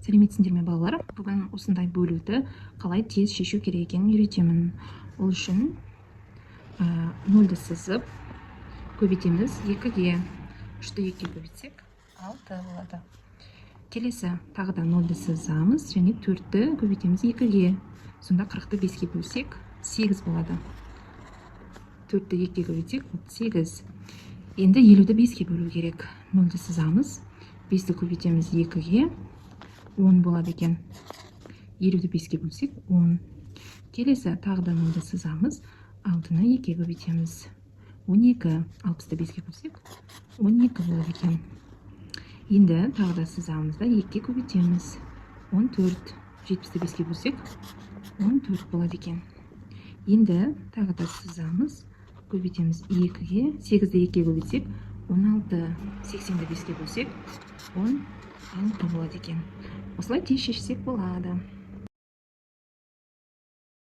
Сәлеметсіңдер ме балалар? Бүгін осындай бөлуді қалай тез шешу керек екенін үйретемін. Ол үшін нөлді сызып көбейтеміз 2-ге. 3-ті 2-ге көбейтсек 6 болады. Келесі тағы да нөлді сызамыз және 4-ті көбейтеміз 2-ге. Сонда 40-ты 5-ге бөлсек 8 болады. 4-ті 2-ге көбейтсек 8. Енді 50-ді 5-ге бөлу керек. Нөлді сызамыз. 5-ті көбейтеміз 2-ге. 10 болады екен. 50-ді 5-ге бөлсек 10. Келесі тағы да нөлді сызамыз. 6-ны 2-ге көбейтеміз. 12. 60-ты 5-ге бөлсек 12 болады екен. Енді тағы да сызамыз да 2-ге көбейтеміз. 14. 70-ті 5-ге бөлсек 14 болады екен. Енді тағы да сызамыз. Көбейтеміз 2-ге. 8-ді 2-ге көбейтсек 16. 80-ді 5-ге бөлсек 16 болады екен. Осылай тез шешсек болады.